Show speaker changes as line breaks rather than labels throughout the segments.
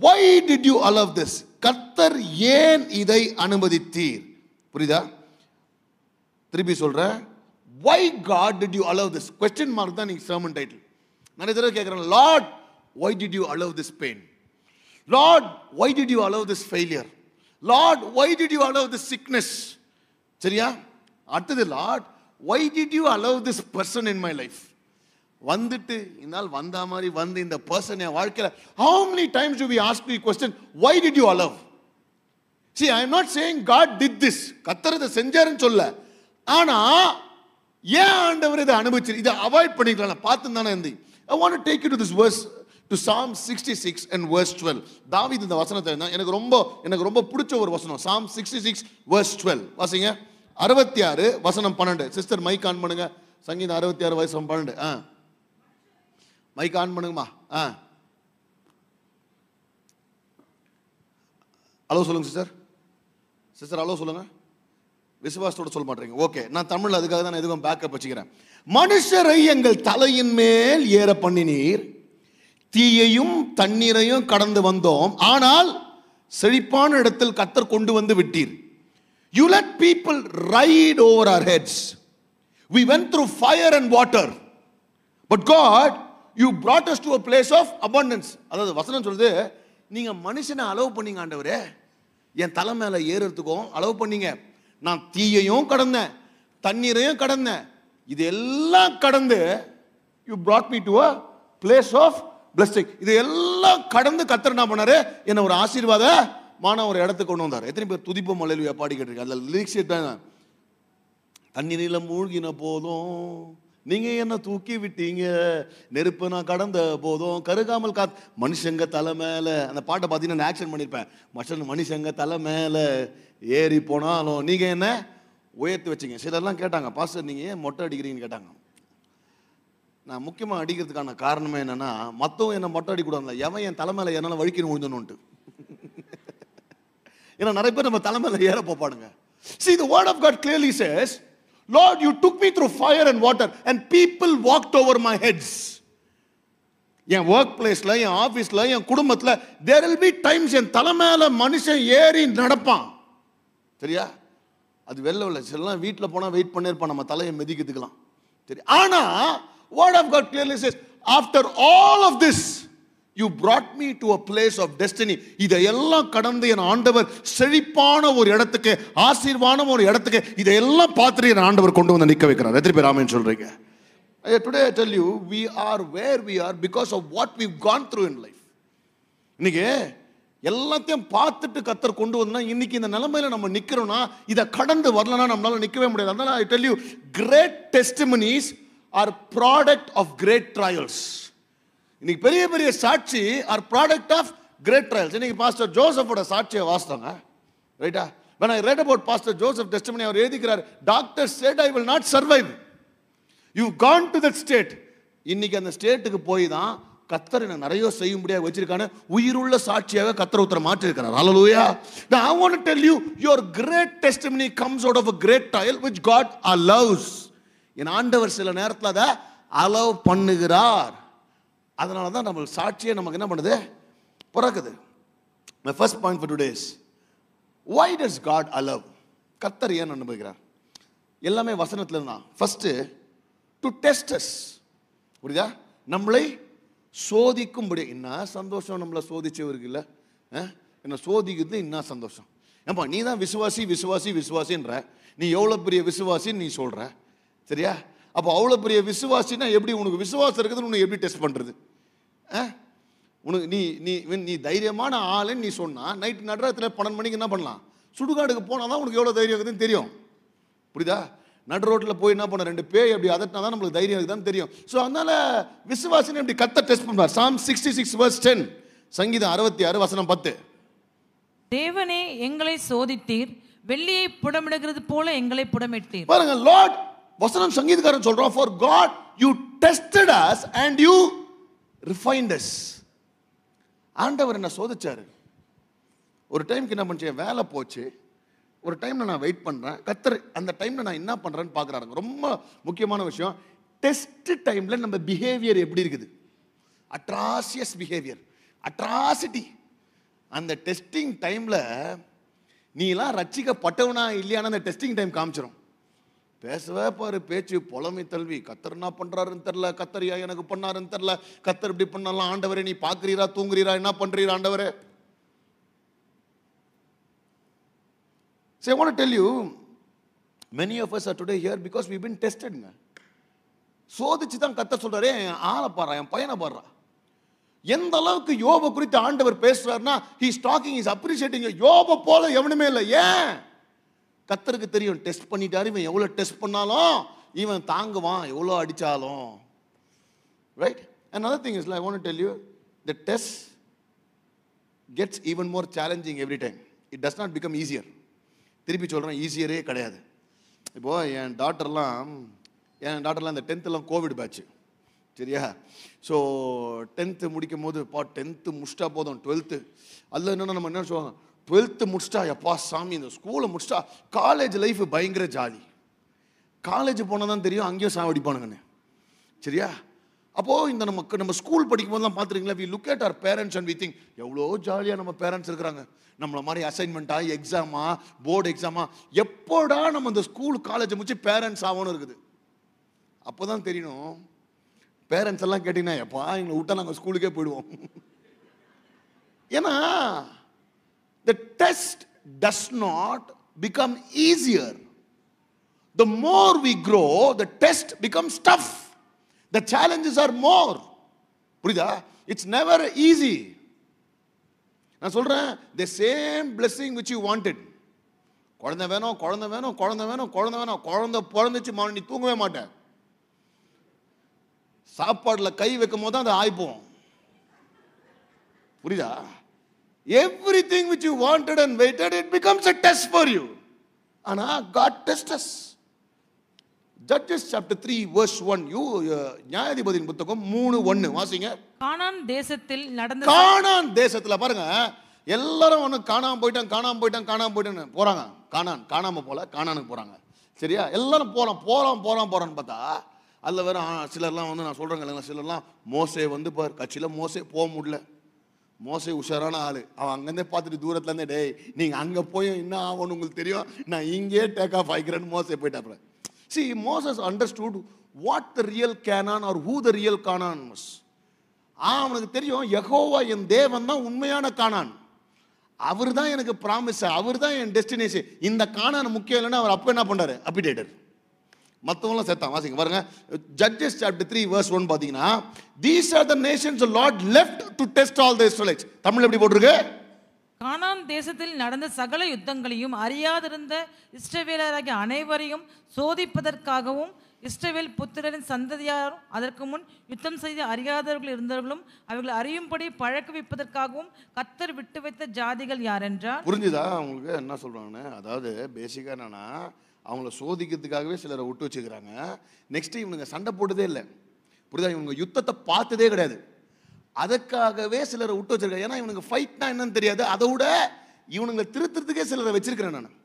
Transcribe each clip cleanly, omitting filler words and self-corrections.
why did you allow this? கர்த்தர் ஏன் இதை அனுமதித்தீர்? புரியுதா? திருப்பி சொல்றேன். Why God did you allow this? Question mark தான் நீங்க sermon title. நான் இதெல்லாம் கேக்குறேன். Lord, why did you allow this pain? Lord, why did you allow this failure? Lord, why did you allow this sickness? சரியா? அடுத்தது, Lord, why did you allow this person in my life? வந்துட்டு இந்தால் வந்த மாதிரி வந்து இந்த person என் வாழ்க்கையில் how many times do we ask the question, why did you allow? See, I am not saying God did this. கர்த்தர் இதை செஞ்சாருன்னு சொல்ல. ஆனா ஏன் ஆண்டவர் இதை அனுபவிச்சு இதை அவாய்ட் பண்ணிக்கலாம் பார்த்து தானே இருந்து. I want to take you to this verse, to Psalm 66 and verse 12. தாவீது இந்த வசனத்தை எனக்கு ரொம்ப பிடிச்ச ஒரு வசனம். Psalm 66 verse 12 வாசிங்க. 66 வசனம் 12. சிஸ்டர் மைக் ஆன் பண்ணுங்க. சங்கீதம் 66 வசனம் 12. மைக் ஆன் பண்ணுங்கம்மா. ஹலோ சொல்லுங்க சிஸ்டர். சிஸ்டர் ஹலோ சொல்லுங்க. விசுவாசத்தோட சொல்ல மாட்டீங்க. ஓகே, நான் தமிழ் அதுக்காக தான் எதுவும் பேக்கப் வச்சுக்கிறேன். மனுஷரை எங்கள் தலையின் மேல் ஏற பண்ணினீர், தீயையும் தண்ணீரையும் கடந்து வந்தோம், ஆனால் செழிப்பான இடத்தில் கர்த்தர் கொண்டு வந்து விட்டீர். You let people ride over our heads. We went through fire and water, but God, you brought us to a place of abundance. அதாவது வசனம் சொல்லுது, நீங்க மனுஷனை அலோவ் பண்ணீங்க ஆண்டவரே, என் தலை மேல ஏறுறதுக்கும் அலோவ் பண்ணீங்க. நான் தீயையும் கடந்தேன், தண்ணீரையும் கடந்தேன், இது எல்லாம் கடந்து you brought me to a place of blessing. இது எல்லாம் கடந்து கர்த்தர் என்ன பண்ணாரு, என்ன ஒரு ஆசீர்வாதமான ஒரு இடத்துக்கு கொண்டு வந்தார். எத்தனை பேர் துதிப்போம் அல்லேலூயா பாடி கேட்டிருக்கீங்க? அதில் லிரிக்ஸ் தான், தண்ணீரில் மூழ்கின போதும் நீங்க என்ன தூக்கி விட்டீங்க, நெருப்பு நான் கடந்த போதும் கருகாமல் மனுஷங்க தலை மேல, அந்த பாட்டை பார்த்தீங்கன்னா ஆக்ஷன் பண்ணியிருப்பேன். மனுஷங்க தலை மேல ஏறி போனாலும் நீங்க என்ன உயர்த்தி வச்சிங்க. சிலர்லாம் கேட்டாங்க, பாஸ்டர் நீங்க ஏன் மொட்டை அடிக்கிறீங்கன்னு கேட்டாங்க. நான் முக்கியமாக அடிக்கிறதுக்கான காரணமே என்னன்னா, மற்றவங்க என்ன மொட்டை அடிக்கூடாதுல, எவன் என் தலை மேல என்னால் வழிக்கணும் முடிஞ்சணுன்ட்டு. ஏன்னா நிறைய பேர் நம்ம தலை மேல ஏற போப்பாடுங்க. See, the word of God clearly says, Lord, you took me through fire and water and people walked over my heads. N work பிளேஸ்ல, என் ஆஃபீஸ்ல, என் குடும்பத்தில் there will be times என் தலை மேல மனுஷன் ஏறி நடப்பான். சரியா? அது வெளில சிலலாம் வீட்டில் போனால் வெயிட் பண்ணிருப்பான் நம்ம தலையை மிதிக்கிறதுக்கலாம். சரி, ஆனா word of God clearly says, after all of this you brought me to a place of destiny. இதையெல்லாம் கடந்து என் ஆண்டவர் செழிப்பான ஒரு இடத்துக்கு, ஆசீர்வான ஒரு இடத்துக்கு, இதையெல்லாம் பார்த்துட்டு என் ஆண்டவர் கொண்டு வந்து நிற்க வைக்கிறார். எத்தனை பேர் ஆமென் சொல்றீங்க? Today I tell you, we are where we are because of what we've gone through in life. இன்னைக்கு எல்லாத்தையும் பார்த்துட்டு கர்த்தர் கொண்டு வந்தா இன்னைக்கு இந்த நிலைமையில நம்ம நிக்கிறோம்னா, இதை கடந்து வரலன்னா நம்மளால நிற்கவே முடியாது. அதனால I tell you, great testimonies are product of great trials. இன்னைக்கு பெரிய பெரிய சாட்சி are product of great trials. இன்னைக்கு பாஸ்டர் ஜோசஃபோட சாட்சியை வாசித்தாங்க, ரைட்டா? when I read about Pastor Joseph testimony, அவர் எழுதிக்கிறார், doctor said I will not survive. You've gone to that state. இன்னைக்கு அந்த ஸ்டேட்டுக்கு போய் தான் கர்த்தர் என்ன நிறைய செய்யும்படியாக வச்சிருக்கான உயிருள்ள சாட்சியாக கர்த்தர் உத்தர மாற்றிருக்கிறார். ஹல்லேலூயா. Now I want to tell you, your great testimony comes out of a great trial which God allows. என் ஆண்டவர் சில நேரத்தில் அதை அலோவ் பண்ணுகிறார். அதனால தான் நம்ம சாட்சியை நமக்கு என்ன பண்ணுது, பிறக்குது. My first point for today is, why does God allow? கர்த்தர் ஏன் அனுபவிக்கிறார்? எல்லாமே வசனத்துல தான். First, to test us. புரியுதா? நம்மளை சோதிக்கும்படி. என்ன சந்தோஷம் நம்மளை சோதிச்சவருக்கு இல்லை, என்ன சோதிக்கிறது என்ன சந்தோஷம். ஏப்பா நீ தான் விசுவாசி விசுவாசி விசுவாசின்ற, நீ எவ்வளோ பெரிய விசுவாசின்னு நீ சொல்ற, சரியா? அப்போ அவ்வளோ பெரிய விசுவாசினா எப்படி, உனக்கு விசுவாசம் இருக்குதுன்னு உனக்கு எப்படி டெஸ்ட் பண்ணுறது? உனக்கு நீ நீ நீ தைரியமான ஆளுன்னு நீ சொன்னா, நைட்டு நடுராத்திரி 12 மணிக்கு என்ன பண்ணலாம், சுடுகாடுக்கு போனால் தான் உனக்கு எவ்வளோ தைரியம் இருக்குதுன்னு தெரியும். புரியுதா? நடு ரோட்டில் போய் என்ன பண்ண, 2 பேய் அப்படி அதட்டினா தான் நம்மளுக்கு தைரியம் இருக்குதான்னு தெரியும். ஸோ அதனால விசுவாசின்னு எப்படி கர்த்தர் டெஸ்ட் பண்ணுவார். Psalm 66 verse 10, சங்கீதம் 66 வசனம் 10.
தேவனே எங்களை சோதித்தீர், வெள்ளியை புடமிடுகிறது போல எங்களை புடமிட்டீர்.
பாருங்க, லார்ட், வசனம் சங்கீதக்காரன் சொல்றான், for God you tested us and you refined us. ஆண்டவர் என்ன சோதிச்சாரு. ஒரு டைம்க்கு என்ன பண்ணேன், வேலை போச்சு, ஒரு டைம்ல நான் வெயிட் பண்றேன், கர்த்தர் அந்த டைம்ல நான் என்ன பண்றேன்னு பார்க்கறாங்க. ரொம்ப முக்கியமான விஷயம், டெஸ்ட் டைம்ல நம்ம பிஹேவியர் எப்படி இருக்குது. அட்ராசியஸ் பிஹேவியர், அட்ராசிட்டி, அந்த டெஸ்டிங் டைம்ல நீலாம் ரட்சிக்கப்பட்டவனா இல்லையான்னு அந்த டெஸ்டிங் டைம் காமிச்சிடும். பேசவே பாரு பேச்சு புலமை தல்வி, கத்தர் என்ன பண்றாருன்னு தெரியல, கத்தரியா எனக்கு பண்ணாருன்னு தெரியல, கத்தர் இப்படி பண்ணலாம், ஆண்டவரே நீ பாக்குறீரா தூங்குறீரா என்ன பண்றீரா ஆண்டவரே. So I want to tell you, many of us are today here because we've been tested. சோதிச்சு தான் கத்தர் சொல்றாரு, ஆளை பாடுறா, என் பையனை பாடுறா. எந்த அளவுக்கு யோப குறித்து ஆண்டவர் பேசுறாருன்னா, he is talking, he is appreciating. யோப போல எவனுமே இல்லை. ஏன்? கத்தருக்கு தெரியும், டெஸ்ட் பண்ணிட்டாரு, இவன் எவ்வளவு டெஸ்ட் பண்ணாலும் இவன் தாங்குவான், எவ்வளோ அடிச்சாலும். Right? Another thing is, I want to tell you, the test gets even more challenging every time. It does not become easier. திருப்பி சொல்கிறேன், ஈஸியரே கிடையாது. இப்போது என் டாட்டர்லாம் இந்த 10th கோவிட் பேட்ச், சரியா? ஸோ 10th முடிக்கும் போது 10th முடிச்சிட்டா போதும், 12th அதில் என்னென்னா நம்ம என்ன சொல்லுவாங்க, 12th முடிச்சிட்டா எப்பா சாமி இந்த ஸ்கூலை முடிச்சிட்டா காலேஜ் லைஃப் பயங்கர ஜாலி. காலேஜ் போனால் தான் தெரியும் அங்கேயும் சாவடிப்பானுங்கன்னு, சரியா? அப்போது இந்த நம்ம ஸ்கூல் படிக்கும் போதெல்லாம் பார்த்துருக்கீங்களா, we look at our parents and we think எவ்வளோ ஜாலியாக நம்ம பேரண்ட்ஸ் இருக்கிறாங்க. நம்மளை மாதிரி அசைன்மெண்ட்டா, எக்ஸாமா, போர்டு எக்ஸாமா, எப்போடா நம்ம இந்த ஸ்கூல் காலேஜை முடிச்சு பேரண்ட்ஸ் ஆகணும் இருக்குது. அப்போ தான் தெரியணும், பேரண்ட்ஸ் எல்லாம் கேட்டிங்கன்னா எப்பா எங்களை விட்டா நாங்கள் ஸ்கூலுக்கே போயிடுவோம். ஏன்னா the test does not become easier. The more we grow, the test becomes tough. The challenges are more. புரியுதா? It's never easy. நான் சொல்றேன், the same blessing which you wanted, குழந்தை வேணும் குழந்தை வேணும் குழந்தை வேணும் குழந்தை வேணும், குழந்தை பிறந்துச்சு மாறி நீ தூங்கவே மாட்டேன். சாப்பாடுல கை வைக்கும் போது தான் அது ஆயிப்போம். புரியுதா? Everything which you wanted and waited, it becomes a test for you. ஆனா God tests us. Judges chapter 3 verse 1. நியாயாதிபதியின் புத்தகம் 3:1 வாசிங்க. கானான் தேசத்துல பாருங்க, எல்லாரும் ஒன்று காணாம போயிட்டான்னு போறாங்க. காணாம போல கானானுக்கு போறாங்க, சரியா? எல்லாரும் போறான்னு பார்த்தா அதில் வேற சிலர்லாம் வந்து நான் சொல்றேங்க, சிலர்லாம் மோசே வந்து பார் கட்சியில் மோசே போக முடியல. மோசே உஷாரான ஆளு, அவன் அங்கேருந்தே பார்த்துட்டு தூரத்துலேருந்தே டேய் நீங்கள் அங்கே போய் என்ன ஆகணும்னு உங்களுக்கு தெரியும், நான் இங்கே டேக் ஆஃப் ஆகிக்கிறேன்னு மோசே போயிட்டாப்புல. See, Moses understood what the real Canaan or who the real Canaan was. அவனுக்கு தெரியும், யெகோவா என் தேவன் தான் உண்மையான கானான், அவர் தான் எனக்கு ப்ராமிஸ், அவர் தான் என் டெஸ்டினேஷன். இந்த கானான் முக்கியம் இல்லைன்னா அவர் அப்போ என்ன பண்ணாரு, அப்பிடேட்டர் மற்றவங்களாம் சேர்த்தான். வாசிங்க பாருங்க, Judges chapter 3 verse 1 பார்த்தீங்கன்னா, these are the nations the Lord left to test all the Israelites. Tamil எப்படி போட்டிருக்கு?
கானான் தேசத்தில் நடந்த சகல யுத்தங்களையும் அறியாதிருந்த இஸ்ரவேலராகிய அனைவரையும் சோதிப்பதற்காகவும், இஸ்ரவேல் புத்திரரின் சந்ததியாரும் அதற்கு முன் யுத்தம் செய்து அறியாதவர்கள் இருந்தவர்களும் அவர்கள் அறியும்படி பழக்குவிப்பதற்காகவும் கர்த்தர் விட்டு வைத்த ஜாதிகள் யார் என்றால்.
புரிஞ்சுதா உங்களுக்கு என்ன சொல்றாங்கன்னு? அதாவது பேசிக்கா என்னன்னா, அவங்கள சோதிக்கிறதுக்காகவே சிலரை விட்டு வச்சுக்கிறாங்க. நெக்ஸ்ட் இவனுங்க சண்டை போட்டதே இல்லை, புரியுதா? இவங்க யுத்தத்தை பார்த்ததே கிடையாது, அதுக்காகவே சிலரை விட்டு வச்சிருக்காங்க. ஏன்னா இவனுக்கு ஃபைட்னா என்னன்னு தெரியாது, அதை விட இவனுங்களை திருத்துறதுக்கே சிலரை வச்சிருக்கிறேன் நான்.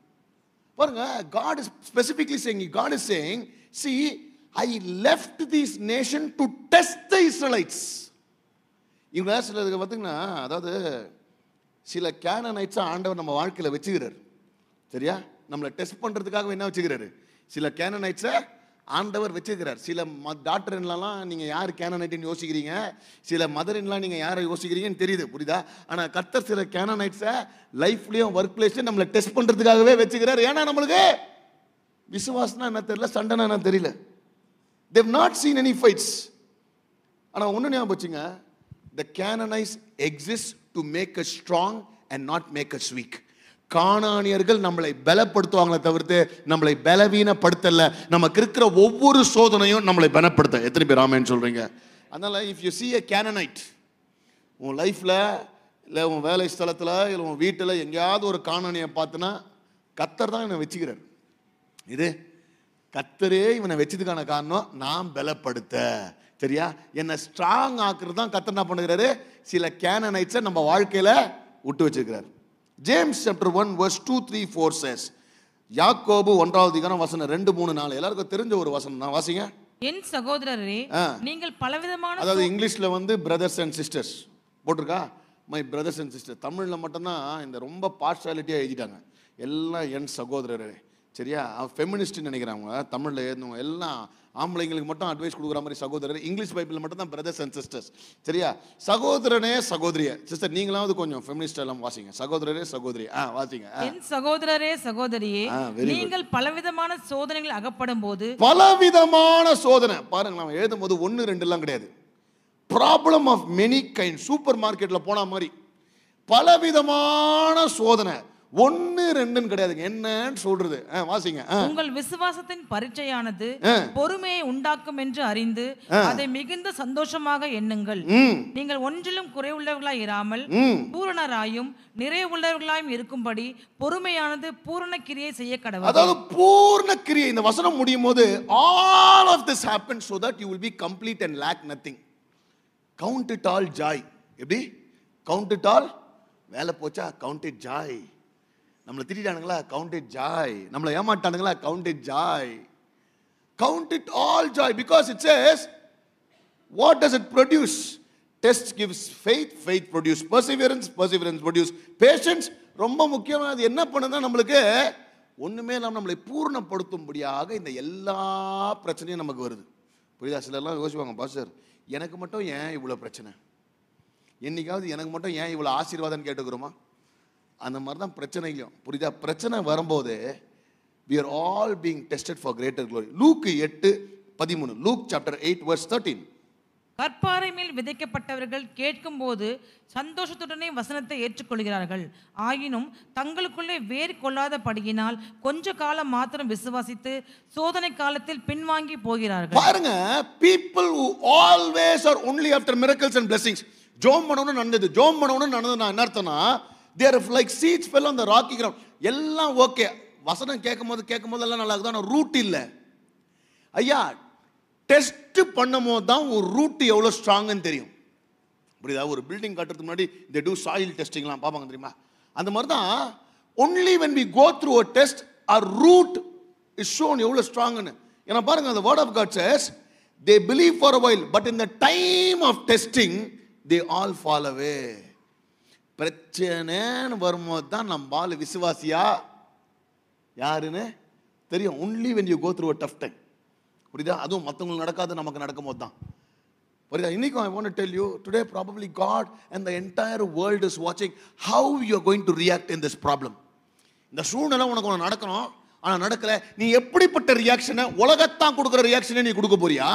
பாருங்க, God is specifically saying, God is saying, see, I left this nation to test the Israelites. இவங்க சிலருக்கு பார்த்தீங்கன்னா, அதாவது சில கேனனைட்ஸ் ஆண்டவர் நம்ம வாழ்க்கையில் வச்சுக்கிறார், சரியா? நம்மளை டெஸ்ட் பண்ணுறதுக்காக என்ன வச்சுக்கிறாரு, சில கேனனைட்ஸை ஆண்டவர் வச்சுக்கிறார். சில டாக்டர் இன்லாம் நீங்கள் யார் கேனனைட்னு யோசிக்கிறீங்க, சில மதர் இன்லாம் நீங்கள் யாரை யோசிக்கிறீங்கன்னு தெரியுது, புரியுதா? ஆனால் கர்த்தர் சில கேனனைட்ஸை லைஃப்லேயும் ஒர்க் பிளேஸ்லையும் நம்மளை டெஸ்ட் பண்ணுறதுக்காகவே வச்சுக்கிறார். ஏன்னா நம்மளுக்கு விசுவாசனா என்ன தெரியல, சண்டைனா என்ன தெரியல. They've not seen any fights. ஆனால் ஒன்று ஞாபகம் வச்சுங்க, the Canaanites exist to make us strong and not make us weak. கானானியர்கள் நம்மளை பலப்படுத்துவாங்களே தவிர்த்து நம்மளை பலவீனப்படுத்தல. நமக்கு இருக்கிற ஒவ்வொரு சோதனையும் நம்மளை பலப்படுத்த. எத்தனை பேர் ஆமென் சொல்றீங்க? அதனால if you see a Canaanite உன் லைஃப்ல இல்லை உன் வேலை ஸ்தலத்தில் இல்லை உன் வீட்டில் எங்கேயாவது ஒரு கானானியை பார்த்தினா, கர்த்தர் தான் என்னை வச்சுக்கிறார். இது கர்த்தரே இவனை வச்சதுக்கான காரணம் நான் பலப்படுத்த, சரியா? என்னை ஸ்ட்ராங் ஆக்குறது தான் கர்த்தர் என்ன பண்ணுகிறாரு, சில கேனனைட்ஸை நம்ம வாழ்க்கையில விட்டு வச்சிருக்கிறார். James chapter 1 verse 2, 3, 4 says, யாக்கோபு 1வது அதிகாரம் வசனம் 2, 3, 4 எல்லாருக்கும் தெரிஞ்ச ஒரு வசனம் தான், வாசிங்க.
என் சகோதரரே, நீங்கள் பலவிதமான,
அதாவது இங்கிலீஷ்ல வந்து பிரதர்ஸ் அண்ட் சிஸ்டர்ஸ் போட்டிருக்கா, மை பிரதர்ஸ் அண்ட் சிஸ்டர். தமிழில் மட்டும்தான் இந்த ரொம்ப பார்ஷாலிட்டியாக எழுதிட்டாங்க, எல்லாம் என் சகோதரரே. சரியா, ஃபெமினிஸ்ட்னு நினைக்கிறாங்க தமிழில் எழுதுனவங்க எல்லாம் ஆம்பளைங்களுக்கு மட்டும் அட்வைஸ் கொடுக்குற மாதிரி சகோதரர். இங்கிலீஷ் பைபிளில் மட்டும் தான் பிரதர்ஸ் அண்ட் சிஸ்டர்ஸ். சரியா, சகோதரனே சகோதரிய. சிஸ்டர் நீங்களாவது கொஞ்சம் ஃபெமினிஸ்ட் எல்லாம் வாசிங்க. சகோதரரே சகோதரி வாசிங்க.
என் சகோதரரே சகோதரியே, நீங்கள் பலவிதமான சோதனைகள் அகப்படும் போது.
பலவிதமான சோதனை பாருங்க, நம்ம எழுதும் போது 1 2 எல்லாம் கிடையாது. Problem of many kind. Super மார்க்கெட்ல போன மாதிரி பலவிதமான சோதனை, 1 2 கிடையாதுங்க. என்னன்னு சொல்றது வாசிங்க.
உங்கள் விசுவாசத்தின் பரீட்சையானது பொறுமையை உண்டாக்கும் என்று அறிந்து அதை மிகுந்த சந்தோஷமாக எண்ணுங்கள். நீங்கள் ஒன்றிலும் குறைவுள்ளவர்களாய் இராமல் பூரணராயும் நிறைவுள்ளவர்களாயும் இருக்கும்படி பொறுமையானது பூரண கிரியை செய்ய கடவுள்.
அதாவது பூர்ண கிரியை. இந்த வசனம் முடியும் போது all of this happens so that you will be complete and lack nothing. Count it all joy. எப்படி count it all? வேலை போச்சா count it joy. நம்மளை திட்டானுங்களா count it joy. நம்மளை ஏமாட்டானுங்களா count it joy. Count it all joy because it says, what does it produce? Test gives faith, faith produce perseverance, perseverance produce patience. ரொம்ப முக்கியமானது என்ன பண்ணுதுன்னா, நம்மளுக்கு ஒண்ணுமே இல்லாமல் நம்மளை பூர்ணப்படுத்தும்படியாக இந்த எல்லா பிரச்சனையும் நமக்கு வருது. புரியுதா? சிலர்லாம் யோசிப்பாங்க, பாஸ்டர் எனக்கு மட்டும் ஏன் இவ்வளோ பிரச்சனை, என்னைக்காவது எனக்கு மட்டும் ஏன் இவ்வளோ ஆசீர்வாதம் கேட்டுக்கிறோமா? அந்த மாதிரி தான் பிரச்சனையும். புரியுதா? பிரச்சனை வரும்போது we are all being tested for greater glory. Luke 8:13. Luke chapter 8 verse 13.
கற்பாறை மேல் விதைக்கப்பட்டவர்கள் கேட்கும் போது சந்தோஷத்துடனே வசனத்தை ஏற்றுக்கொள்கிறார்கள். ஆயினும் தங்களுக்குள்ளே வேறு கொள்ளாதபடியினால் கொஞ்ச காலம் மாத்திரம் விசுவாசித்து சோதனை காலத்தில் பின்வாங்கி போகிறார்கள்.
பாருங்க, people who always are only after miracles and blessings. ஜோம் பண்ணனும் நடந்தது, ஜோம் பண்ணனும் நடந்தது. என்ன அர்த்தம்னா, they are like seeds fell on the rocky ground. எல்லாம் ஓகே, வசனம் கேட்கும்போது எல்லாம் நல்லா இருக்குதா, ரூட் இல்லை. ஐயா, டெஸ்ட் பண்ணும் போது தான் ஒரு ரூட் எவ்வளோ ஸ்ட்ராங்குன்னு தெரியும். புரியுதா? ஒரு பில்டிங் கட்டுறதுக்கு முன்னாடி they do soil testingலாம் பார்ப்பாங்க தெரியுமா? அந்த மாதிரி தான் only when we go through a test our root is shown எவ்வளோ ஸ்ட்ராங்குன்னு. ஏன்னா பாருங்க, the word of God says they believe for a while but in the time of testing they all fall away. பிரச்சனைன்னு வரும்போது தான் நம்ம ஆளு விசுவாசியா யாருன்னு தெரியும். only when you go through a tough time. புரியுதா? அதுவும் மற்றவங்களுக்கு நடக்காது, நமக்கு நடக்கும் போது தான். புரியுதா? இன்னைக்கு I want to tell you today probably God and the entire world is watching how you are going to react in this problem. இந்த சூழ்நிலை உனக்கு ஒன்று நடக்கணும், ஆனால் நடக்கல, நீ எப்படிப்பட்ட ரியாக்ஷனை, உலகத்தான் கொடுக்குற ரியாக்ஷனை நீ கொடுக்க போறியா?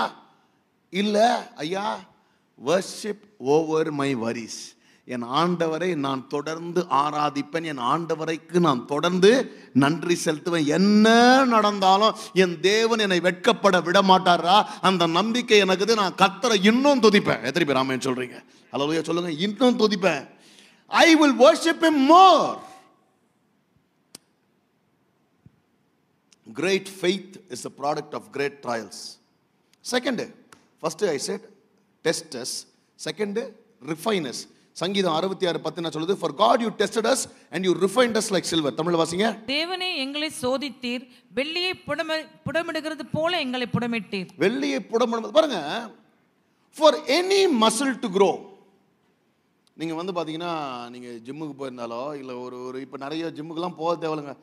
இல்லை ஐயா, worship over my worries. என் ஆண்டவரை நான் தொடர்ந்து ஆராதிப்பேன், என் ஆண்டவரைக்கு நான் தொடர்ந்து நன்றி செலுத்துவேன். என்ன நடந்தாலும் என் தேவன் என்னை வெட்கப்பட விட மாட்டாரா, அந்த நம்பிக்கை எனக்கு. நான் கர்த்தரை இன்னும் துதிப்பேன். எத்தனை பேர் ஆமென் சொல்றீங்க? ஹல்லேலூயா சொல்லுங்க. இன்னும் துதிப்பேன். I will worship him more. Great faith is the product of great trials. Second, first I said test us. Second, refine us. சங்கீதம் 66:10 என்ன சொல்லுது? For God you tested us and you refined us like silver. தமிழ்ல வாசிங்க. தேவனே எங்களை சோதித்தீர், வெள்ளியை புடமிடுகிறது போல எங்களை புடமிட்டீர். வெள்ளியை புடமிடுறது பாருங்க. For any muscle to grow. நீங்க வந்து பாத்தீங்கன்னா, நீங்க ஜிம்முக்கு போயிருந்தாலோ இல்ல ஒரு இப்ப நிறைய ஜிம்முக்குலாம் போக தேவையில்லைங்க.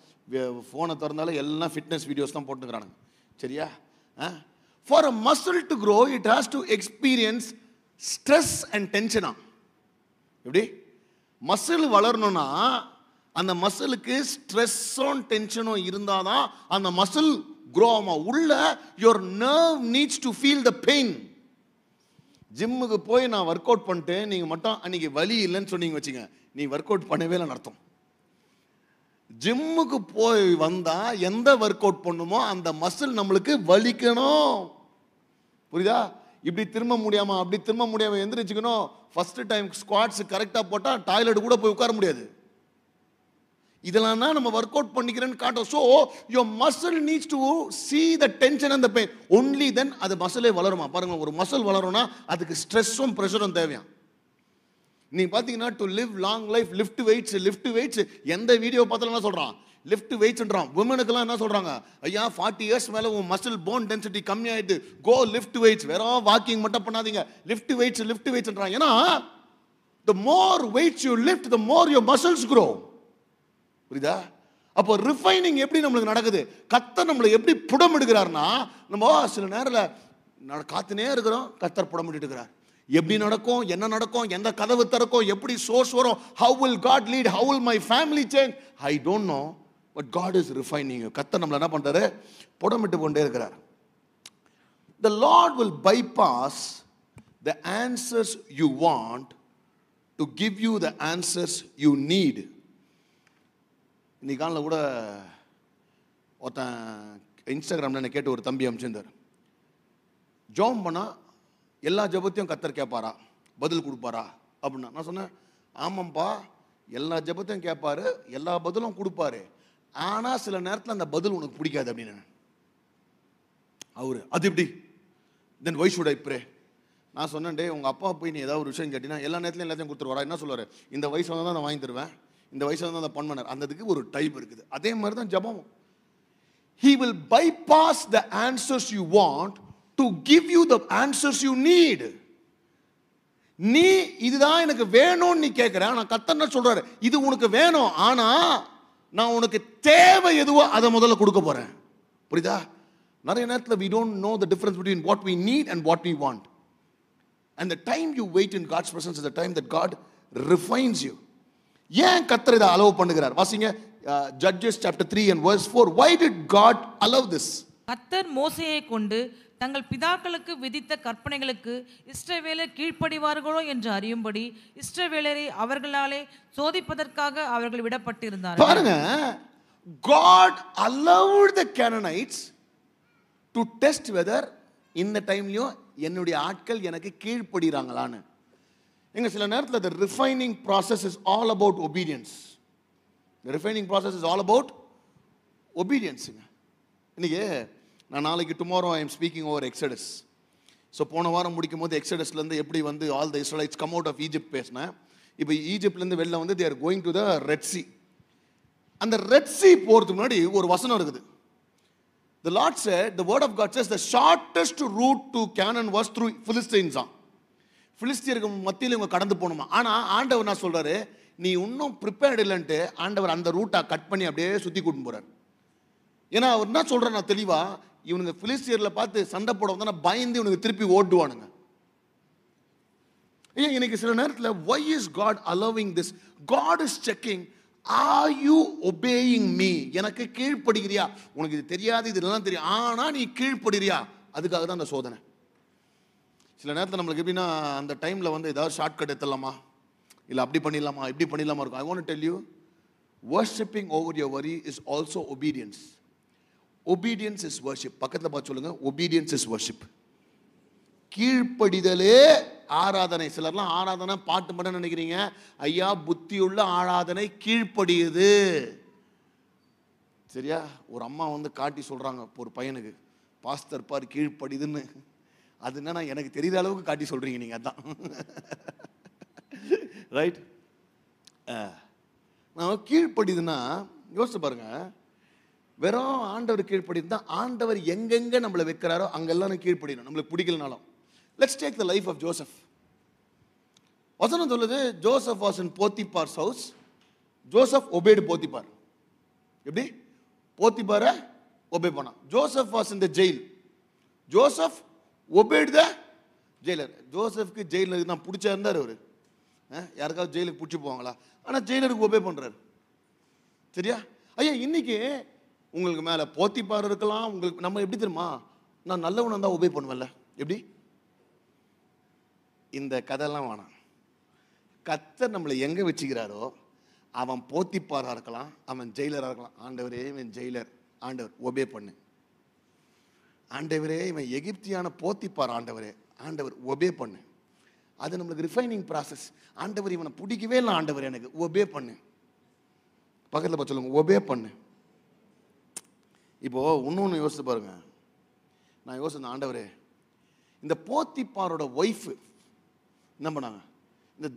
போனை திறந்தாலும் எல்லாம் ஃபிட்னஸ் வீடியோஸ் தான் போட்டுக்கிறானுங்க. சரியா? For a muscle to grow it has to experience stress and tension. எப்படி மசில் வளரணும்னா அந்த மசிலுக்கு ஸ்ட்ரெஸ்ஸும் டென்ஷனும் இருந்தாதான் அந்த மசில் க்ரோ ஆகும். உள்ள your nerve needs to feel the pain. ஜிம்முக்கு போய் நான் ஒர்க் அவுட் பண்ணிட்டு நீங்கள் மட்டும் அன்றைக்கி வலி இல்லைன்னு சொன்னீங்க வச்சுங்க, நீ ஒர்க் அவுட் பண்ணவே இல்லைன்னு அர்த்தம். ஜிம்முக்கு போய் வந்தால் எந்த ஒர்க் அவுட் பண்ணுமோ அந்த மசில் நம்மளுக்கு வலிக்கணும். புரியுதா? இப்படி திரும்ப முடியாமல் அப்படி திரும்ப முடியாமல் எந்திரிச்சுக்கணும். ஃபர்ஸ்ட் டைம் ஸ்குவாட்ஸ் கரெக்டாக போட்டால் டாய்லெட் கூட போய் உட்கார முடியாது. இதெல்லாம் தான் நம்ம ஒர்க் அவுட் பண்ணிக்கிறேன்னு காட்டும். So your muscle needs to see the tension and the pain. only then அது மசிலே வளருமா? பாருங்க, ஒரு மசில் வளரும்னா அதுக்கு ஸ்ட்ரெஸ்ஸும் ப்ரெஷரும் தேவையா. நீங்க பார்த்தீங்கன்னா to live long life lift weights எந்த வீடியோ பார்த்தாலும் சொல்கிறான் லிஃப்ட் வெயிட்ஸ்ன்றான். உமனுக்கெல்லாம் என்ன சொல்கிறாங்க? ஐயா 40 இயர்ஸ் மேலே உன் மசில் போன் டென்சிட்டி கம்மியாயிடுது, கோ லிஃப்ட் வெயிட்ஸ். வெறும் வாக்கிங் மட்டும் பண்ணாதீங்க, லிஃப்ட் வெயிட்ஸ்ன்றான். ஏன்னா the more weights you lift, the more your muscles grow. புரியுதா? அப்போ ரிஃபைனிங் எப்படி நம்மளுக்கு நடக்குது? கர்த்தர் நம்மளை எப்படி புடம் எடுக்கிறார்னா, நம்ம சில நேரத்தில் காத்துனே இருக்கிறோம், கர்த்தர் புடம் எடுத்துட்டு இருக்கிறார். எப்படி நடக்கும், என்ன நடக்கும், எந்த கதவு திறக்கும், எப்படி சோர்ஸ் வரும், how will God lead, how will my family change, I don't know, but God is refining you. கர்த்தர் நம்மளை என்ன பண்றாரு? புடமிட்டு கொண்டே இருக்கிறார். The Lord will bypass the answers you want to give you the answers you need. இன்னைக்கு காலையில் கூட ஒருத்தன் இன்ஸ்டாகிராமில் என்ன கேட்டு ஒரு தம்பி அமைச்சிருந்தார். ஜெபம் பண்ணால் எல்லா ஜெபத்தையும் கர்த்தர் கேட்பாரா, பதில் கொடுப்பாரா அப்படின்னா நான் சொன்னேன், ஆமாம்ப்பா, எல்லா ஜெபத்தையும் கேட்பாரு, எல்லா பதிலும் கொடுப்பாரு, ஆனால் சில நேரத்தில் அந்த பதில் உனக்கு பிடிக்காது அப்படின்னு. அவரு அது எப்படி, தென் வை ஷுட் ஐ ப்ரே? நான் சொன்னேன், டே உங்கள் அப்பா போய் நீ ஏதாவது ஒரு விஷயம் கேட்டீங்கன்னா எல்லா நேரத்துலையும் எல்லாத்தையும் கொடுத்துருவாரா? என்ன சொல்லுவார், இந்த வயசு வந்தால் தான் நான் வாங்கி தருவேன், இந்த வயசு வந்து அதை பண்ணார். அந்ததுக்கு ஒரு டைப் இருக்குது. அதே மாதிரி தான் ஜெபம். He will bypass the answers you want to give you the answers you need. நீ இதுதான் எனக்கு வேணும்னு நீ கேட்குற, நான் கர்த்தர் சொல்றாரு இது உனக்கு வேணும், ஆனா நான் உனக்கு தேவை எதுவோ அதை முதல்ல கொடுக்க போறேன். புரியுதா? நிறைய நேரத்தில் we don't know the difference between what we need and what we want. And the time you wait in God's presence is the time that God refines you. ஏன் கர்த்தர் இதை அலோவ் பண்ணுகிறார்? வாசிங்க Judges chapter 3 and verse 4. Why did God allow this?
கர்த்தர் மோசேயை கொண்டு தங்கள் பிதாக்களுக்கு விதித்த கற்பனைகளுக்கு இஸ்ரவேலர் கீழ்ப்படிவார்களோ என்று அறியும்படி இஸ்ரவேலரை அவர்களாலே சோதிப்பதற்காக அவர்கள் விடப்பட்டிருந்தார்கள்.
பாருங்க, God allowed the Canaanites to test whether இந்த டைம்லயும் என்னுடைய ஆட்கள் எனக்கு கீழ்ப்படிறாங்களான்னு. எங்க சில நேரத்தில் the refining process is all about obedience. The refining process is all about obedience. இன்னைக்கு நான் நாளைக்கு tomorrow I am speaking over Exodus. So போன வாரம் முடிக்கும் போது எக்ஸடஸ்லேருந்து எப்படி வந்து all the Israelites come out of Egypt பேசினேன். இப்போ ஈஜிப்ட்லேருந்து வெளில வந்து they are going to the Red Sea. அந்த ரெட் சி போகிறதுக்கு முன்னாடி ஒரு வசனம் இருக்குது. The Lord said, the word of God says, the shortest route to Canaan was through Philistines. பிலிஸ்தியருக்கு மத்தியில் இவங்க கடந்து போகணுமா. ஆனால் ஆண்டவர் நான் சொல்றாரு, நீ இன்னும் ப்ரிப்பேர்டு இல்லைன்ட்டு ஆண்டவர் அந்த ரூட்டை கட் பண்ணி அப்படியே சுற்றி கூட்டின்னு போறாரு. ஏன்னா அவர் என்ன சொல்றாரு நான் தெளிவா, இவனுங்க பிலிஸ்தியர்ல பார்த்து சண்டை போட வந்தா பயந்து இவனுக்கு திருப்பி ஓட்டுவானுங்க. இன்னைக்கு சில நேரத்தில் why is God allowing this? God is checking, are you obeying me? எனக்கு கீழ்ப்படுகிறியா? உனக்கு இது தெரியாது, இதெல்லாம் தெரியும், ஆனா நீ கீழ்ப்படுகிறியா? அதுக்காக தான் அந்த சோதனை. சில நேரத்தில் நம்மளுக்கு எப்படின்னா அந்த டைம்ல வந்து ஏதாவது ஷார்ட் கட் எடுத்துடலாமா, இல்லை அப்படி பண்ணிடலாமா, இப்படி பண்ணிடலாமா இருக்கும். I want to tell you, worshipping over your worry is also obedience. Obedience is worship. பக்கத்தில் பார்த்து சொல்லுங்க, obedience is worship. கீழ்ப்படிதலே ஆராதனை. சிலர்லாம் ஆராதனை பாட்டு மட்டும் நினைக்கிறீங்க. ஐயா, புத்தியுள்ள ஆராதனை கீழ்ப்படியுது. சரியா? ஒரு அம்மா வந்து காட்டி சொல்றாங்க ஒரு பையனுக்கு, பாஸ்டர் பார் கீழ்ப்படிதுன்னு. அது என்ன, எனக்கு தெரியாத அளவுக்கு காட்டி சொல்றீங்க நீங்க. அதான் ரைட். நான் கீழ்ப்படிதுன்னா யோசிச்சு பாருங்க, வெறும் ஆண்டவர் கீழ்ப்படிதான். ஆண்டவர் எங்கெங்க நம்மளை வைக்கிறாரோ அங்கெல்லாம் கீழ்ப்படியணும், நம்மளுக்கு பிடிக்கலனாலும். Let's take the life of Joseph. வசனம் சொல்லுது, Joseph was in Potiphar's house. Joseph obeyed Potiphar. எப்படி? போத்திபாரை ஒபே பண்ணான். Joseph was in the jail. Joseph obeyed the jailer. ஜோசப்க்கு ஜெயிலருக்கு நான் பிடிச்சா இருந்தார் அவரு. யாருக்காவது ஜெயிலுக்கு பிடிச்சி போவாங்களா? ஆனால் ஜெயிலருக்கு ஒபே பண்றாரு. சரியா? ஐயா, இன்னைக்கு உங்களுக்கு மேல போத்திபார் இருக்கலாம். உங்களுக்கு நம்ம எப்படி தெரியுமா, நான் நல்லவனா தான் ஒபே பண்ணுவேன்ல. எப்படி? இந்த கதையெல்லாம் வேணாம். கர்த்தர் நம்மளை எங்க வச்சுக்கிறாரோ, அவன் போத்திபாரா இருக்கலாம், அவன் ஜெயிலரா இருக்கலாம். ஆண்டவரே இவன் ஜெயிலர், ஆண்டவர் ஒபே பண்ணு. ஆண்டவரே இவன் எகிப்தியான போத்திபார், ஆண்டவரே ஆண்டவர் ஒபே பண்ணு. அது நம்மளுக்கு ரிஃபைனிங் ப்ராசஸ். ஆண்டவர் இவனை பிடிக்கவே இல்லை, ஆண்டவர் எனக்கு ஒபே பண்ணு. பக்கத்தில் பார்த்து சொல்லுங்க, ஒபே பண்ணு. இப்போ இன்னொன்று யோசிச்சு பாருங்க. நான் யோசிச்சேன், ஆண்டவரே இந்த போத்திபாரோட ஒய்ஃபு என்ன பண்ணாங்க, இந்த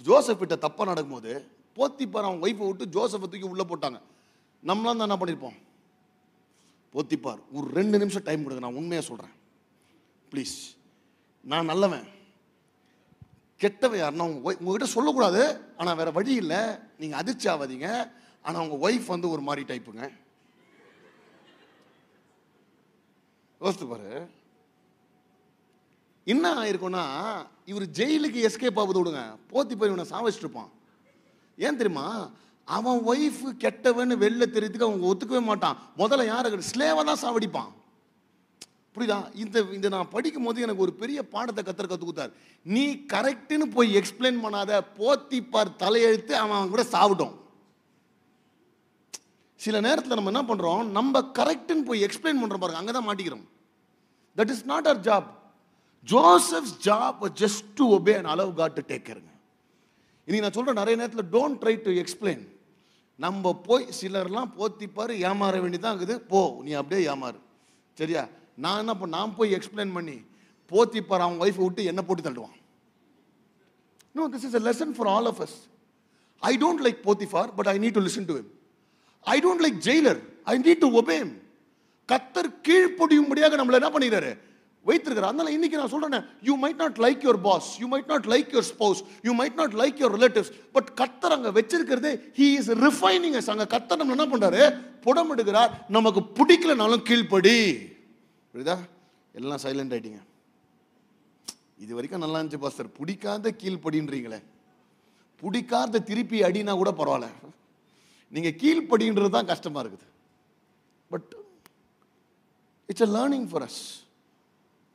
ஜோசப் கிட்ட தப்பா நடக்கும்போது போத்திபார் அவன் ஒய்ஃபை விட்டு ஜோசப்பை தூக்கி உள்ள போட்டாங்க. நம்மளாம் தான் என்ன பண்ணியிருப்போம்? போத்திபார் ஒரு 2 நிமிஷம் டைம் கொடுங்க, நான் உண்மையாக சொல்கிறேன் ப்ளீஸ், நான் நல்லவன், கெட்டவன் யாருன்னா உங்ககிட்ட சொல்லக்கூடாது, ஆனால் வேற வழி இல்லை, நீங்கள் அதிர்ச்சி ஆகாதீங்க. ஆனால் உங்கள் ஒய்ஃப் வந்து ஒரு மாதிரி டைப்புங்க. யோசித்து பாரு, என்ன ஆயிருக்கும்னா இவர் ஜெயிலுக்கு எஸ்கேப் ஆகுது விடுங்க, போத்தி போய் இவனை சாவச்சிட்டு இருப்பான். ஏன் தெரியுமா? அவன் ஒய்ஃப் கெட்டவன்னு வெளில தெரியறதுக்கு அவங்க ஒத்துக்கவே மாட்டான். முதல்ல யாரு ஸ்லேவை தான் சாவடிப்பான். புரியுதா? இந்த நான் படிக்கும் போது எனக்கு ஒரு பெரிய பாடத்தை கத்தர் கற்றுக் கொடுத்தார். நீ கரெக்டுன்னு போய் எக்ஸ்பிளைன் பண்ணாத, போத்திப்பார் தலையெழுத்து அவன் கூட சாவிட்டோம். சில நேரத்தில் நம்ம என்ன பண்றோம், நம்ம கரெக்டுன்னு போய் எக்ஸ்பிளைன் பண்றோம் பாருங்க, அங்கதான் மாட்டிக்கிறோம். That is not our job. Joseph's job was just to obey and allow God to take care. இன்னைக்கு நான் சொல்றேன், நிறைய நேரத்தில் டோன்ட் ட்ரை டு எக்ஸ்பிளைன். நம்ம போய் சிலர்லாம் போத்திப்பாரு ஏமாற வேண்டியதான் இருக்குது, போ நீ அப்படியே ஏமாறு, சரியா? நான் என்ன பண்ண, நான் போய் எக்ஸ்பிளைன் பண்ணி போத்திப்பார் அவன் ஒய்ஃபை விட்டு என்ன போட்டு தள்ளுவான். No, this is a lesson for all of us. I don't like Potiphar, but I need to listen to him. I don't like jailer, I need to obey him. கத்தர் கீழ்ப்படியும்படியாக நம்மள என்ன பண்ணிறாரு, வைத்திருக்கிறார். அதனால இன்னைக்கு நான் சொல்றேன், you might not like your boss, you might not like your spouse, you might not like your relatives, but கத்தர் அங்க வெச்சிருக்கிறது, he is refining us. அங்க கத்தர் நம்ம என்ன பண்றாரு, புடம் எடுக்கிறார். நமக்கு பிடிக்கலனாலும் கீழ்ப்படி. புரியுதா? எல்லாம் சைலண்ட் ஆயிட்டீங்க. இது வரைக்கும் நல்லா இருந்துச்சு பாஸ்டர், பிடிக்காத கீழ்ப்படின்றீங்களே. பிடிக்காத திருப்பி அடினா கூட பரவாயில்ல, நீங்க கீழ்ப்படின்றது தான் கஷ்டமா இருக்குது. But it's a learning for us.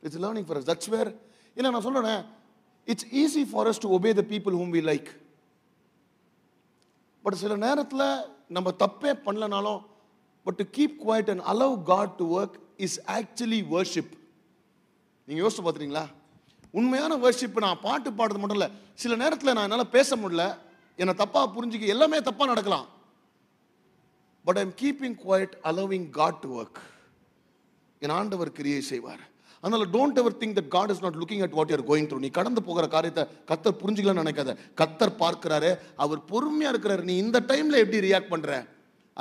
It's a learning for us. That's where, என்ன நான் சொல்றேன், it's easy for us to obey the people whom we like. But சில நேரத்தில் நம்ம தப்பே பண்ணலனாலும், but to keep quiet and allow God to work is actually worship. நீங்க யோசிச்சு பார்த்துறீங்களா? உண்மையான வர்ஷிப் நான் பாட்டு பாடுறது மட்டும் இல்லை, சில நேரத்தில் நான் என்னால் பேச முடியல, என்னை தப்பா புரிஞ்சுக்க, எல்லாமே தப்பா நடக்கலாம். But I'm keeping quiet, allowing God to work. என் ஆண்டவர் கிரியை செய்வார். அதனால don't ever think that God is not looking at what you are going through. நீ கடந்து போகிற காரியத்தை கத்தர் புரிஞ்சுக்கலாம்னு நினைக்காத. கத்தர் பார்க்கிறாரு, அவர் பொறுமையா இருக்கிறாரு. நீ இந்த டைம்ல எப்படி ரியாக்ட் பண்ற,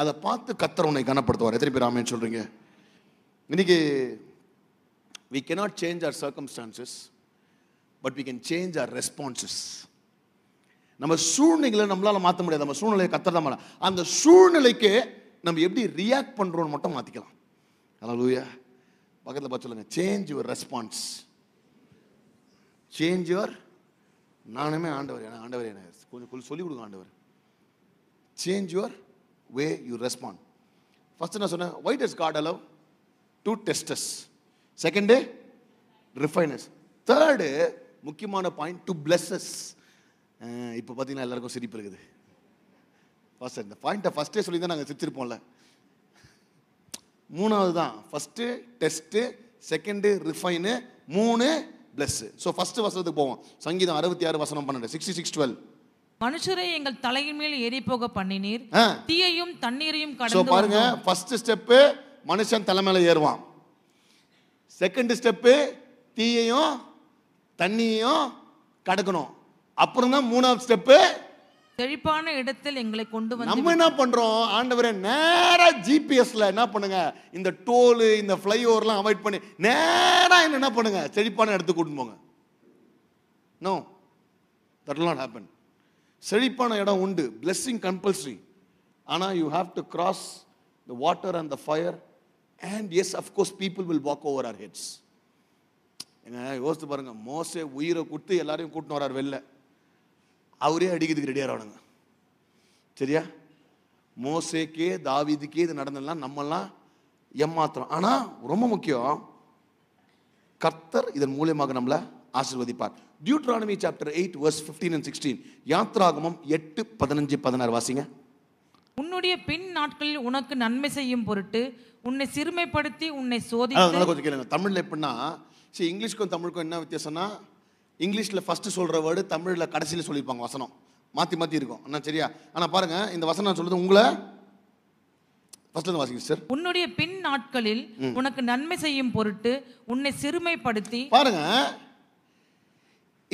அதை பார்த்து கத்தர் உன்னை கனப்படுத்துவார். எத்தனை பேர் ஆமென் சொல்றீங்க? இன்னைக்கு we cannot change our circumstances, but we can change our responses. நம்ம சூழ்நிலைகளை நம்மளால மாற்ற முடியாது, நம்ம சூழ்நிலையை கத்தர் தான். அந்த சூழ்நிலைக்கு நம்ம எப்படி ரியாக்ட் பண்றோம்னு மட்டும் மாத்திக்கலாம். ஹல்லேலூயா. பக்கத்தில் பார்த்து சொல்லுங்க, change your response. Change your, நானுமே ஆண்டவர் என்ன கொஞ்சம் சொல்லி கொடுங்க ஆண்டவர். Change your way you respond. First நான் சொன்னேன், why does God allow? to test us. Second, refine us. Third, முக்கியமான பாயிண்ட், to bless us. இப்போ பார்த்தீங்கன்னா எல்லாருக்கும் சிரிப்பு இருக்குது. ஃபர்ஸ்ட் இந்த பாயிண்ட்டை ஃபர்ஸ்டே சொல்லி தான் நாங்கள் சிரிச்சிருப்போம்ல. மூணாவது தான் ஃபர்ஸ்ட் டெஸ்ட், செகண்ட் ரிஃபைன், மூணு பிளஸ். ஸோ ஃபர்ஸ்ட் வசனத்துக்கு போவோம். சங்கீதம் 66 வசனம் 12, 66:12.
மனுஷரை எங்கள் தலையின் மேல் ஏறி போக பண்ணினீர், தீயையும் தண்ணீரையும் கடந்து.
ஸோ பாருங்க, ஃபர்ஸ்ட் ஸ்டெப் மனுஷன் தலைமையில ஏறுவான். Second step தீயையும் தண்ணியையும் கடக்கணும். அப்புறம் தான் மூணாவது ஸ்டெப்
செழிப்பான இடத்தில் எங்களை கொண்டு வந்து. நம்ம
என்ன பண்றோம், ஆண்டவரே நேரா ஜிபிஎஸ்ல என்ன பண்ணுங்க, இந்த டோல் இந்த ஃப்ளைஓவர்லாம் அவாய்ட் பண்ணி நேரா என்ன பண்ணுங்க, செழிப்பான இடத்துக்கு கூட்டிட்டு போங்க. No, that will not happen. செழிப்பான இடம் உண்டு, blessing compulsory. ஆனா you have to cross the water and the fire, and yes, of course, people will walk over our heads. யோசித்து பாருங்க, மோசே உயிரை கொடுத்து எல்லாரையும் கூட்டின்னு வரார் வெளில, அவரே அடிக்கிறதுக்கு ரெடியாக ஆகணுங்க. சரியா? மோசேக்கே தாவீதுக்கே இது நடந்ததுலாம் நம்மெல்லாம் ஏமாத்துறோம். ஆனால் ரொம்ப முக்கியம், கர்த்தர் இதன் மூலியமாக நம்மளை ஆசீர்வதிப்பார். Deuteronomy chapter 8 verse 15 and 16. யாத்ராகமம் 8, 15, 16 வாசிங்க.
உன்னுடைய பின் நாட்களில் உனக்கு நன்மை செய்யும் பொருட்டு உன்னை சிறுமைப்படுத்தி உன்னை சோதித்து.
கொஞ்சம் கேளுங்க, தமிழ்ல எப்படின்னா, சரி, இங்கிலீஷ்க்கும் தமிழுக்கும் என்ன வித்தியாசம்னா, இங்கிலீஷ்ல ஃபர்ஸ்ட் சொல்ற வேர்டு தமிழ்ல கடைசியில் சொல்லியிருப்பாங்க. வசனம் மாத்தி மாத்தி இருக்கும். அண்ணா சரியா? ஆனா பாருங்க, இந்த வசனம் சொல்றது உங்களை ஃபர்ஸ்ட்ல வாசிங்க சார்.
உன்னுடைய பின் நாட்களில் உனக்கு நன்மை செய்யும் பொருட்டு உன்னை சிறுமைப்படுத்தி.
பாருங்க,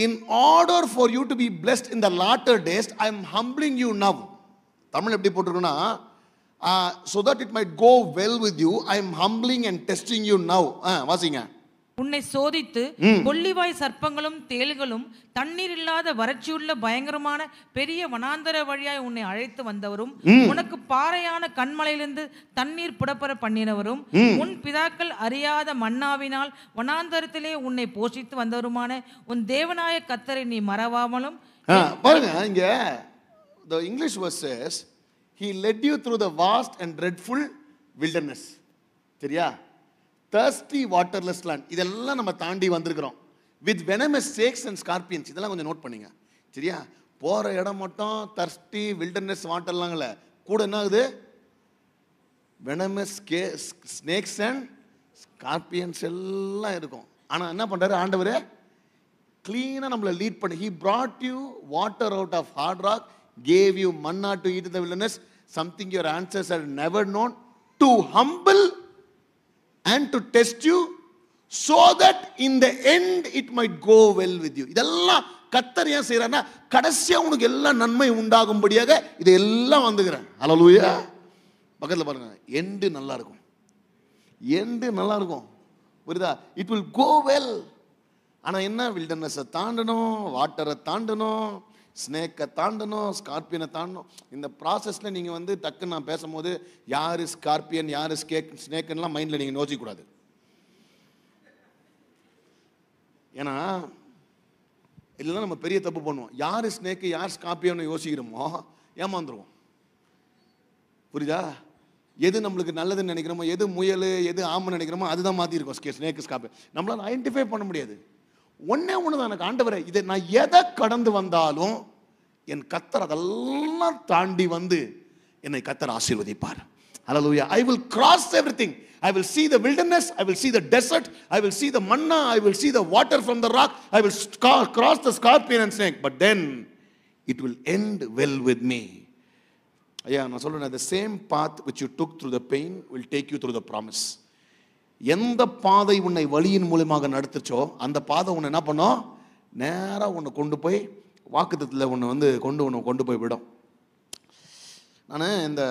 in order for you to be blessed in the latter days, I am humbling you now. Tamil எப்படி போட்டுருக்குன்னா, so that it might go well with you, I am humbling and testing you now. வாசிங்க.
உன்னை சோதித்து கொள்ளிவாய் சர்ப்பங்களும் தேள்களும் தண்ணீர் இல்லாத வறட்சியுள்ள பயங்கரமான பெரிய வனாந்தர வழியாய் உன்னை அழைத்து வந்தவரும் உனக்கு பாறையான கண்மலையிலிருந்து தண்ணீர் புடப்பட பண்ணினவரும் உன் பிதாக்கள் அறியாத மன்னாவினால் வனாந்தரத்திலே உன்னை போஷித்து வந்தவருமான உன் தேவனாய கர்த்தரை நீ மறவாமலும்.
பாருங்க இங்க the English verse says he led you through the vast and dreadful wilderness. சரியா? thirsty waterless land. இதெல்லாம் நம்ம தாண்டி வந்திருக்கிறோம். with venomous snakes and scorpions. இதெல்லாம் கொஞ்சம் நோட் பண்ணுங்க. சரியா? போற இடம் மட்டும் thirsty wilderness வாட்டர்லாங்கல, கூட என்ன ஆகுது? venomous snakes and scorpions எல்லாம் இருக்கும். ஆனா என்ன பண்றாரு ஆண்டவரே? clean நம்மளை லீட் பண்ணி he brought you water out of hard rock, gave you manna to eat in the wilderness, something your ancestors had never known, to humble and to test you so that in the end it might go well with you. இதெல்லாம் கர்த்தர் ஏன் செய்யறாருன்னா கடைசியா உனக்கு எல்லாம் நன்மை உண்டாகும்படியாக இது எல்லாம் வந்துக்கிறேன். ஹல்லேலூயா. பக்கத்துல பாருங்க, எண்டு நல்லா இருக்கும், எண்டு நல்லா இருக்கும், புரியுதா? it will go well. ஆனா என்ன, வில்டர்னஸை தாண்டணும், வாட்டரை தாண்டணும், ஸ்னேக்கை தாண்டணும், ஸ்கார்பியனை தாண்டணும். இந்த ப்ராசஸ்ல நீங்க வந்து டக்கு நான் பேசும்போது யாரு ஸ்கார்பியன் யாரு ஸ்னேக்குலாம் மைண்ட்ல நீங்க யோசிக்கக்கூடாது. ஏன்னா இதெல்லாம் நம்ம பெரிய தப்பு பண்ணுவோம். யாரு ஸ்னேக்கு யார் ஸ்கார்பியன்னு யோசிக்கிறோமோ ஏமாந்துருவோம். புரியுதா? எது நம்மளுக்கு நல்லதுன்னு நினைக்கிறோமோ, எது முயல் எது ஆமன்னு நினைக்கிறோமோ அதுதான் மாற்றிருக்கோம் ஸ்னேக்கு ஸ்கார்பியன். நம்மளால ஐடென்டிஃபை பண்ண முடியாது. ஒன்னே ஒண்ணுதான் எனக்கு ஆண்டவரே, இதை நான் எதை கடந்து வந்தாலும் என் கர்த்தர் அதெல்லாம் தாண்டி வந்து என்னை கர்த்தர் ஆசீர்வதிப்பார். Hallelujah. I will cross everything. I will see the wilderness, I will see the desert, I will see the manna, I will see the water from the rock, I will cross the scorpion and snake, but then it will end well with me. ஐயா நான் சொல்றேன், the same path which you took through the pain will take you through the promise. எந்த பாதை உன்னை வழியின் மூலமாக நடத்துச்சோ அந்த பாதை உன்னை என்ன பண்ணும், நேரா உன்னை கொண்டு போய் வாக்குத்தத்தத்தில் உன்னை வந்து கொண்டு போய் விடும். நான் இந்த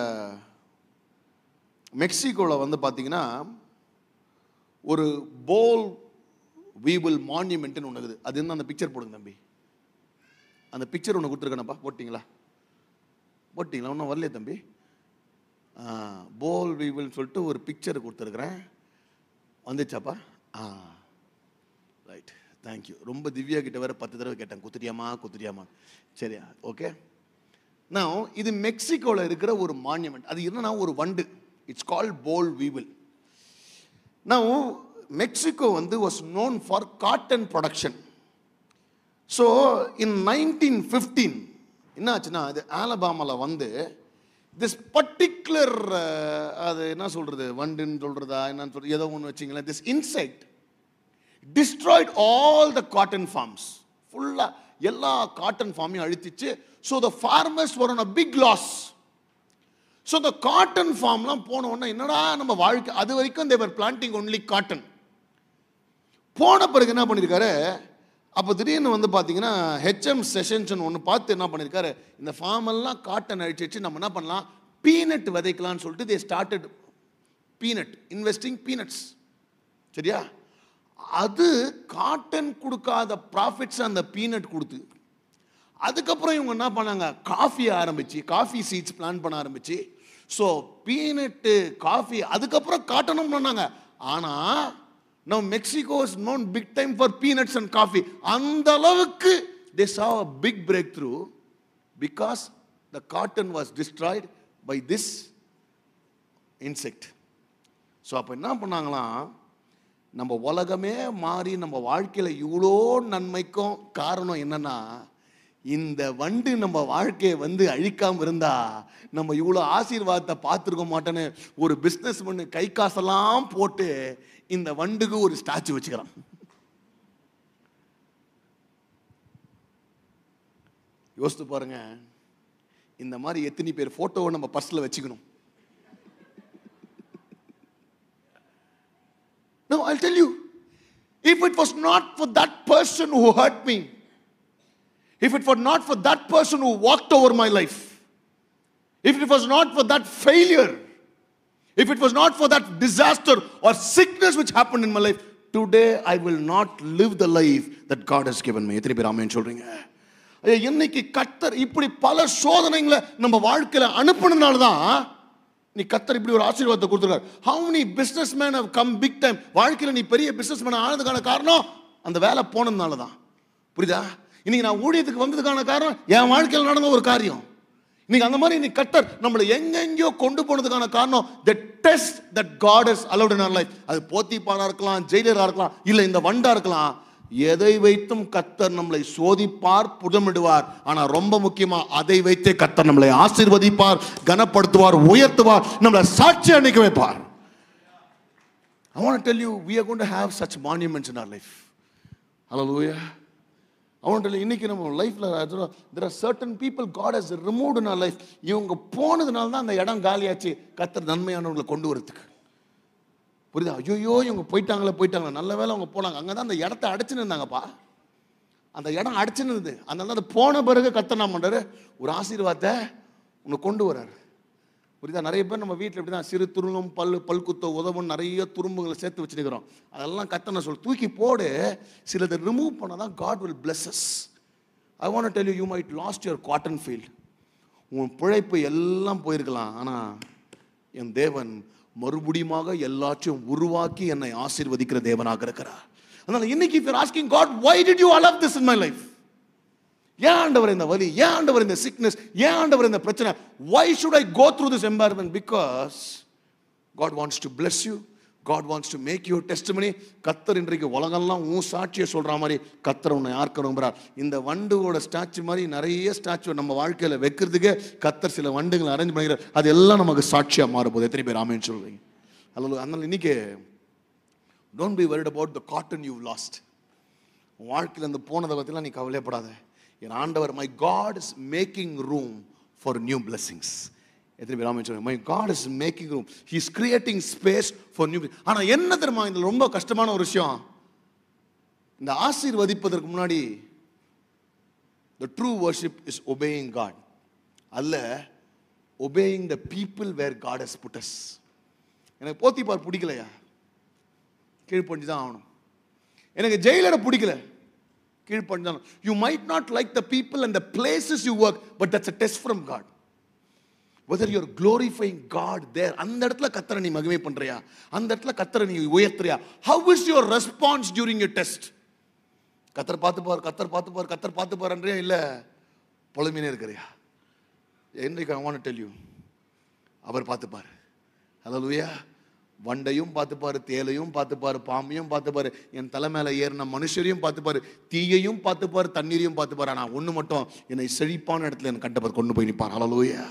மெக்சிகோவில் வந்து பார்த்தீங்கன்னா ஒரு போல் வீவில் மான்யூமெண்ட்னு ஒன்று இருக்குது. அது என்ன, அந்த பிக்சர் போடுங்க தம்பி, அந்த பிக்சர் ஒன்று கொடுத்துருக்கேனப்பா, போட்டிங்களா ஒன்றும் வரலையே தம்பி. போல் வீவில் சொல்லிட்டு ஒரு பிக்சர் கொடுத்துருக்குறேன், வந்துச்சாப்பா? Right, thank you. ரொம்ப திவ்யா கிட்ட வேற 10 தடவை கேட்டேன், குத்துரியாமா. சரியா, ஓகே. நான் இது மெக்சிகோவில் இருக்கிற ஒரு மான்யூமெண்ட். அது என்னன்னா ஒரு வண்டு, இட்ஸ் கால்ட் போல் வீவில். நான் மெக்சிகோ வந்து was known for cotton production. So in 1915 என்ன ஆச்சுன்னா, இது ஆலபாமாவில் வந்து this particular அது என்ன சொல்றது, வண்டுன்னு சொல்றதா என்னன்னு சொல்றது, ஏதோ ஒன்று வச்சிங்களேன், this insect destroyed all the cotton farms. ஃபுல்லா எல்லா cotton ஃபார்மையும் அழிச்சிச்சு. so the farmers were on a big loss. so the cotton farmலாம் போன உடனே என்னடா நம்ம வாழ்க்கை, அது வரைக்கும் they were planting only cotton. போன பிறகு என்ன பண்ணிருக்காரு, அப்போ திடீர்னு வந்து பார்த்தீங்கன்னா ஹெச்எம் செஷன்ஸ் ஒன்று பார்த்து என்ன பண்ணியிருக்காரு, இந்த ஃபார்ம் எல்லாம் காட்டன் அழிச்சிச்சு, நம்ம என்ன பண்ணலாம், பீனட் விதைக்கலாம்னு சொல்லிட்டு they started peanut, investing peanuts. சரியா? அது காட்டன் கொடுக்காத ப்ராஃபிட்ஸ் அந்த பீனட் கொடுத்து, அதுக்கப்புறம் இவங்க என்ன பண்ணாங்க, காஃபி சீட்ஸ் பிளான் பண்ண ஆரம்பிச்சு. ஸோ பீனட்டு காஃபி, அதுக்கப்புறம் காட்டனும் பண்ணாங்க. ஆனால் now Mexico is known big time for peanuts and coffee. அந்த அளவுக்கு they saw a big breakthrough because the cotton was destroyed by this insect. so அப்ப என்ன பண்ணாங்களாம், நம்ம உலகமே மாறி நம்ம வாழ்க்கையில இவ்வளோ நன்மைக்கும் காரணம் என்னன்னா, இந்த வண்டு நம்ம வாழ்க்கையை வந்து அழிக்காம இருந்தா நம்ம இவ்வளோ ஆசீர்வாதத்தை பார்த்துருக்க மாட்டேன்னு ஒரு பிஸ்னஸ் பண்ணு கை காசெல்லாம் போட்டு இந்த வண்டுக்கு ஒரு ஸ்டாச்சு வச்சுக்கிறான். யோசித்து பாருங்க, இந்த மாதிரி எத்தனை பேர் போட்டோவை நம்ம பர்ஸ்ல வச்சுக்கணும். No, I'll tell you, if it was not for that person who hurt me, if it was not for that person who walked over my life, if it was not for that failure, if it was not for that disaster or sickness which happened in my life, today I will not live the life that God has given me. எத்தனை பேர் ஆமென் சொல்றீங்க? இன்னைக்கு கர்த்தர் இப்படி பல சோதனைகளை நம்ம வாழ்க்கையில அனுப்புனதுனால தான் நீ கர்த்தர் இப்படி ஒரு ஆசீர்வாதத்தை கொடுத்துருக்காரு. How many businessmen have come big time? வாழ்க்கையில நீ பெரிய பிசினஸ்மேன் ஆனதுக்கான காரணம் அந்த வேலை போனதுனால தான். புரியுதா? இன்னைக்கு நான் ஊழியத்துக்கு வந்ததுக்கான காரணம் என் வாழ்க்கையில் நடந்த ஒரு காரியம். இன்னைக்கு அந்த மாதிரி நீ கர்த்தர் நம்மளை எங்கெங்கயோ கொண்டு போனதுக்கான காரணம் the test that God has allowed in our life. அது போத்திபாரா இருக்கலாம், ஜெயிலரா இருக்கலாம், இல்ல இந்த வண்டா இருக்கலாம். எதை வைத்தும் கர்த்தர் நம்மளை சோதிப்பார், புடமிடுவார். ஆனா ரொம்ப முக்கியமா அதை வைத்தே கர்த்தர் நம்மளை ஆசீர்வதிப்பார், கனப்படுத்துவார், உயர்த்துவார், நம்மளை சாட்சியா நிக்க வைப்பார். I want to tell you, we are going to have such monuments in our life. Hallelujah. I want to tell you, இன்னைக்கு நம்ம லைஃப்ல there are certain people God has removed in our life. இவங்க போனதுனால தான் அந்த இடம் காலியாச்சு கர்த்தர் நன்மையானவங்களை கொண்டு வரதுக்கு. புரியுதா? ஐயோ இவங்க போயிட்டாங்களே, நல்ல வேலை அவங்க போனாங்க. அங்கே தான் அந்த இடத்த அடைச்சுன்னு இருந்தாங்கப்பா. அந்த இடம் அடைச்சுன்னு இருந்தது. அதனால அது போன பிறகு கர்த்தர் என்ன பண்ணுறாரு? ஒரு ஆசீர்வாதத்தை உன்னை கொண்டு வர்றாரு. புரியுதா? நிறைய பேர் நம்ம வீட்டில் எப்படி தான் சிறு துருளும் பல் குத்த உதவும் நிறைய துரும்புகளை சேர்த்து வச்சுருக்கிறோம். அதெல்லாம் கர்த்தர் சொல்ல தூக்கி போடு. சிலதை ரிமூவ் பண்ணால் தான் God will bless us. I want to tell you, you might lost your cotton field. உன் பிழைப்பு எல்லாம் போயிருக்கலாம். ஆனால் என் தேவன் மறுபடியுமாக எல்லாத்தையும் உருவாக்கி என்னை ஆசீர்வதிக்கிற தேவனாக இருக்கிறார். அதனால இன்னைக்கு if you're asking God, why did you allow this in my life? ஏன் ஆண்டவர் இந்த வலி, ஏன் ஆண்டவர் இந்த sickness, ஏன் ஆண்டவர் இந்த பிரச்சனை, why should I go through this embarrassment? Because God wants to bless you. God wants to make your testimony. கர்த்தர் இன்றைக்கு உலகெல்லாம் உன் சாட்சியை சொல்ற மாதிரி கர்த்தர் உன்னை யார்க்க விரும்புறார். இந்த வண்டுவோட ஸ்டாச்சு மாதிரி நிறைய ஸ்டாச்சு நம்ம வாழ்க்கையில வைக்கிறதுக்கு கர்த்தர் சில வண்டுகளை அரேஞ்ச் பண்ணிக்கிறார். அது எல்லாம் நமக்கு சாட்சியா மாறும்போது எத்தனை பேர் ஆமென் சொல்றீங்க? அதனால இன்னைக்கு don't be worried about the cotton you've lost. உன் வாழ்க்கையில இருந்து போனதை பத்திலாம் நீ கவலைப்படாத. என் ஆண்டவர், my God is making room for new blessings. எத்தனை பேர் ஆமென் சொல்றீங்க? My God is making room. He is creating space for new. ஆனா என்ன தெரியுமா இதுல ரொம்ப கஷ்டமான ஒரு விஷயம்? இந்த ஆசீர்வதிப்பதற்கு முன்னாடி the true worship is obeying God. அல்ல obeying the people where God has put us. எனக்கு போத்திபார் பிடிக்கலையா? கீழ்ப்படிஞ்சு தான் ஆகணும். எனக்கு ஜெயிலரை பிடிக்கல, கீழ்ப்படிஞ்சு தான். You might not like the people and the places you work, but that's a test from God. Whether you're glorifying God there, அந்த இடத்துல கர்த்தரை நீ மகிமை பண்றியா, அந்த இடத்துல கர்த்தரை நீ உயர்த்துறியா? How is your response during your test? கர்த்தர் பார்த்து பாருன்றியா, இல்ல பொழுமினே இருக்கிறியா? இன்றைக்கு I want to tell you, அவர் பார்த்துப்பார். ஹல்லேலூயா. வண்டையும் பார்த்துப்பாரு, தேலையும் பார்த்துப்பாரு, பாம்பையும் பார்த்துப்பாரு, என் தலை மேல ஏறின மனுஷரையும் பார்த்துப்பாரு, தீயையும் பார்த்துப்பாரு, தண்ணீரையும் பார்த்துப்பாரு. ஆனா ஒண்ணு மட்டும், என்னை செழிப்பான இடத்துல என் கண்டவர் கொண்டு போய் நிற்பார். ஹல்லேலூயா.